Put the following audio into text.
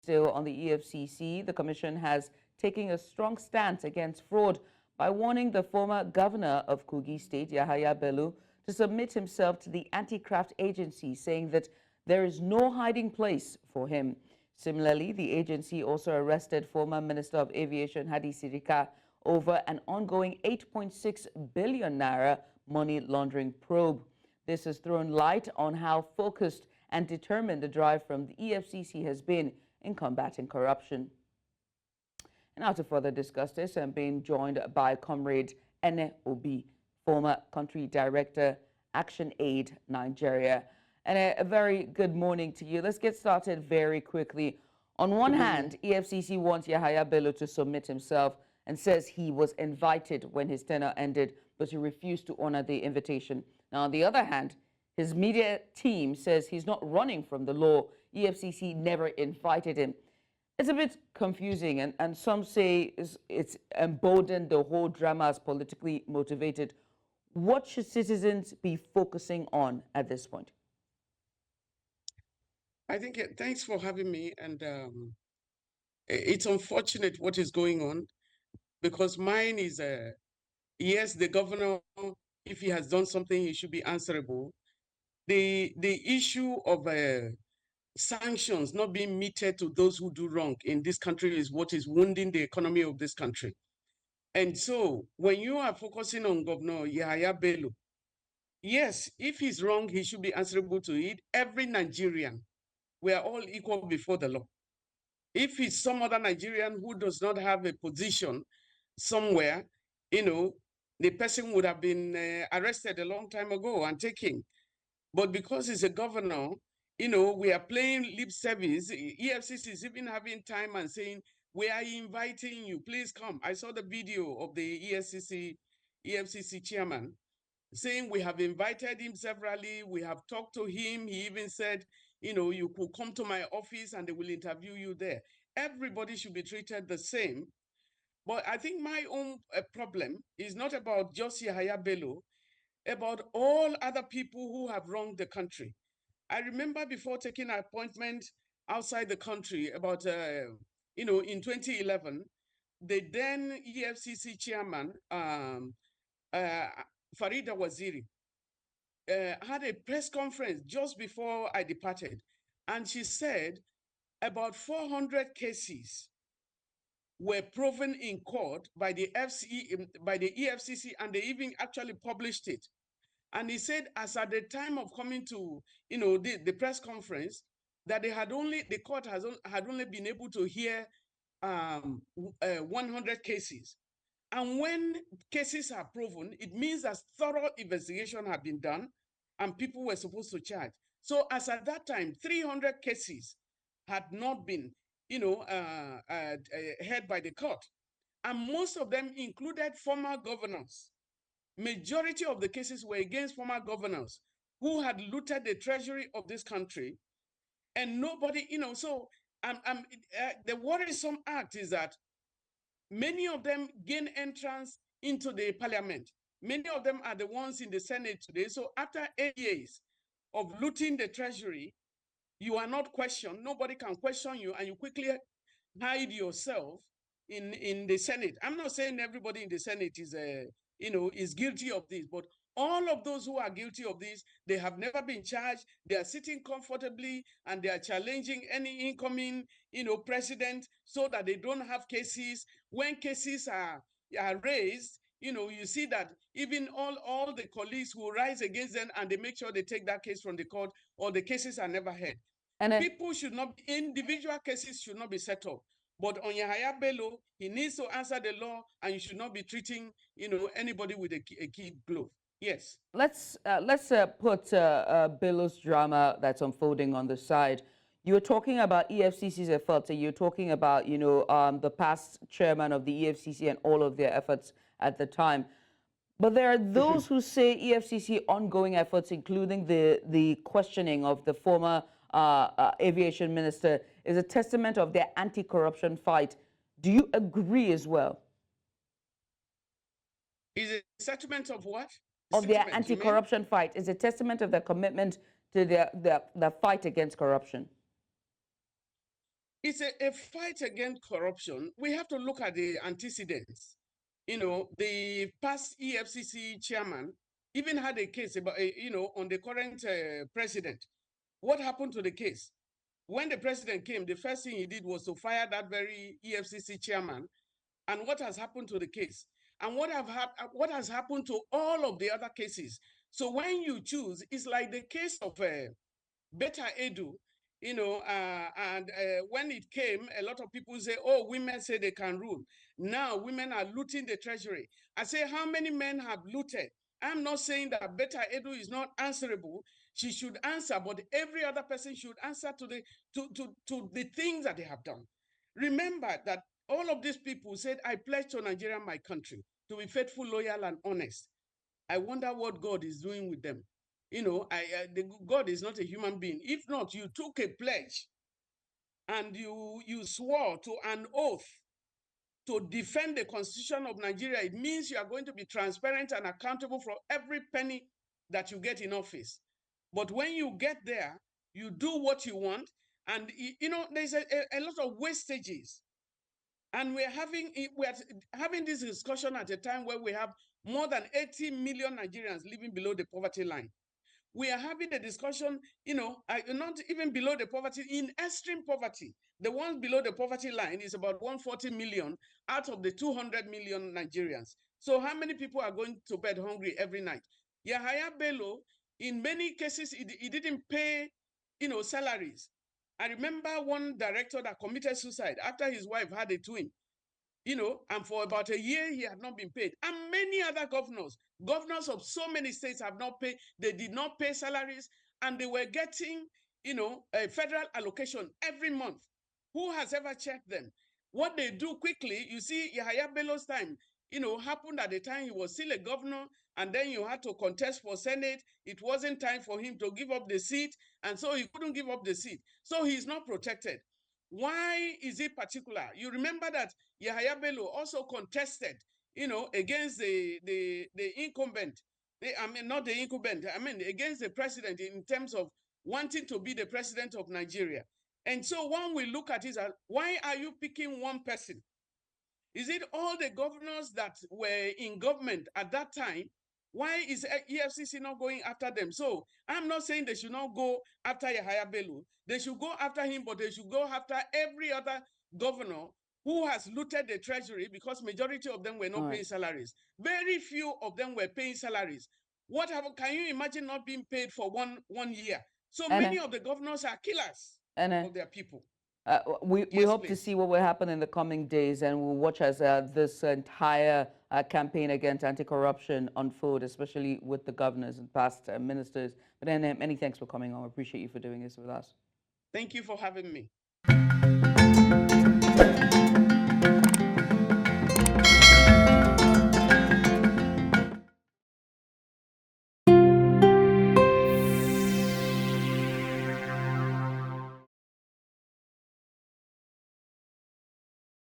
Still on the EFCC, the Commission has taken a strong stance against fraud by warning the former Governor of Kogi State, Yahaya Bello, to submit himself to the anti-graft agency, saying that there is no hiding place for him. Similarly, the agency also arrested former Minister of Aviation Hadi Sirika over an ongoing 8.6 billion naira money laundering probe. This has thrown light on how focused and determined the drive from the EFCC has been in combating corruption. And now to further discuss this, I'm being joined by Comrade Ene Obi, former country director, ActionAid Nigeria. And a very good morning to you. Let's get started very quickly. On one hand, EFCC wants Yahaya Bello to submit himself and says he was invited when his tenure ended, but he refused to honor the invitation. Now, on the other hand, his media team says he's not running from the law. EFCC never invited him. It's a bit confusing, and some say it's emboldened the whole drama as politically motivated. What should citizens be focusing on at this point? I think, thanks for having me. And it's unfortunate what is going on, because mine is, yes, the governor, if he has done something, he should be answerable. The issue of sanctions not being meted to those who do wrong in this country is what is wounding the economy of this country. And so when you are focusing on Governor Yahaya Bello, yes, if he's wrong, he should be answerable to it. Every Nigerian, we are all equal before the law. If it's some other Nigerian who does not have a position somewhere, the person would have been arrested a long time ago and taken. But because he's a governor, we are playing lip service. EFCC is even having time and saying, we are inviting you, please come. I saw the video of the EFCC chairman saying we have invited him severally, we have talked to him. He even said, you could come to my office and they will interview you there. Everybody should be treated the same. But I think my own problem is not about just Yahaya Bello, about all other people who have wronged the country. I remember before taking an appointment outside the country about, in 2011, the then EFCC chairman, Farida Waziri, had a press conference just before I departed. And she said about 400 cases were proven in court by the EFCC, and they even actually published it. And he said, as at the time of coming to, the press conference, that the court had only been able to hear 100 cases. And when cases are proven, it means that thorough investigation had been done and people were supposed to charge. So as at that time, 300 cases had not been, heard by the court. And most of them included former governors. Majority of the cases were against former governors who had looted the treasury of this country. And nobody, so the worrisome act is that many of them gain entrance into the parliament. Many of them are the ones in the Senate today. So after 8 years of looting the treasury, you are not questioned. Nobody can question you, and you quickly hide yourself in the Senate. I'm not saying everybody in the Senate is is guilty of this, but all of those who are guilty of this, they have never been charged. They are sitting comfortably and they are challenging any incoming, president, so that they don't have cases. When cases are raised, you see that even all the colleagues who rise against them, and they make sure they take that case from the court, or the cases are never heard. And people should not, individual cases should not be settled. But on Yahaya Bello, he needs to answer the law, and you should not be treating, anybody with a kid glove. Yes. Let's put Bello's drama that's unfolding on the side. You're talking about EFCC's efforts, and you're talking about, the past chairman of the EFCC and all of their efforts at the time. But there are those who say EFCC ongoing efforts, including the questioning of the former aviation minister, is a testament of their anti-corruption fight. Do you agree as well? Is it a settlement of what? Of their anti-corruption fight is a testament of their commitment to their fight against corruption. it's a fight against corruption. We have to look at the antecedents. You know, the past EFCC chairman even had a case about, on the current president. What happened to the case? When the president came, the first thing he did was to fire that very EFCC chairman. And what has happened to the case? And what has happened to all of the other cases? So when you choose, it's like the case of Beta Edu, and when it came, a lot of people say, oh, women say they can rule. Now women are looting the treasury. I say, how many men have looted? I'm not saying that Beta Edu is not answerable. She should answer, but every other person should answer to the things that they have done. Remember that all of these people said, I pledge to Nigeria, my country, to be faithful, loyal, and honest. I wonder what God is doing with them. God is not a human being. If not, you took a pledge and you swore to an oath to defend the Constitution of Nigeria. It means you are going to be transparent and accountable for every penny that you get in office. But when you get there, you do what you want. And, there's a lot of wastages. And we're having this discussion at a time where we have more than 80 million Nigerians living below the poverty line. We are having a discussion, not even below the poverty, in extreme poverty. The ones below the poverty line is about 140 million out of the 200 million Nigerians. So how many people are going to bed hungry every night? Yahaya Bello, in many cases, he didn't pay, salaries. I remember one director that committed suicide after his wife had a twin. And for about a year, he had not been paid. And many other governors of so many states have not paid. They did not pay salaries, and they were getting, a federal allocation every month. Who has ever checked them? What they do quickly, you see, Yahaya Bello's time, happened at the time he was still a governor, and then you had to contest for Senate. It wasn't time for him to give up the seat, and so he couldn't give up the seat. So he's not protected. Why is it particular? You remember that Yahaya Bello also contested, against the incumbent. Not the incumbent, against the president in terms of wanting to be the president of Nigeria. And so when we look at it, why are you picking one person? Is it all the governors that were in government at that time? Why is EFCC not going after them? So I'm not saying they should not go after Yahaya Bello. They should go after him, but they should go after every other governor who has looted the treasury, because majority of them were not paying salaries. Very few of them were paying salaries. What happened? Can you imagine not being paid for one year? So many of the governors are killers of their people. We hope to see what will happen in the coming days, and we'll watch as this entire campaign against anti-corruption unfold, especially with the governors and past ministers. But then many thanks for coming on. We appreciate you for doing this with us. Thank you for having me.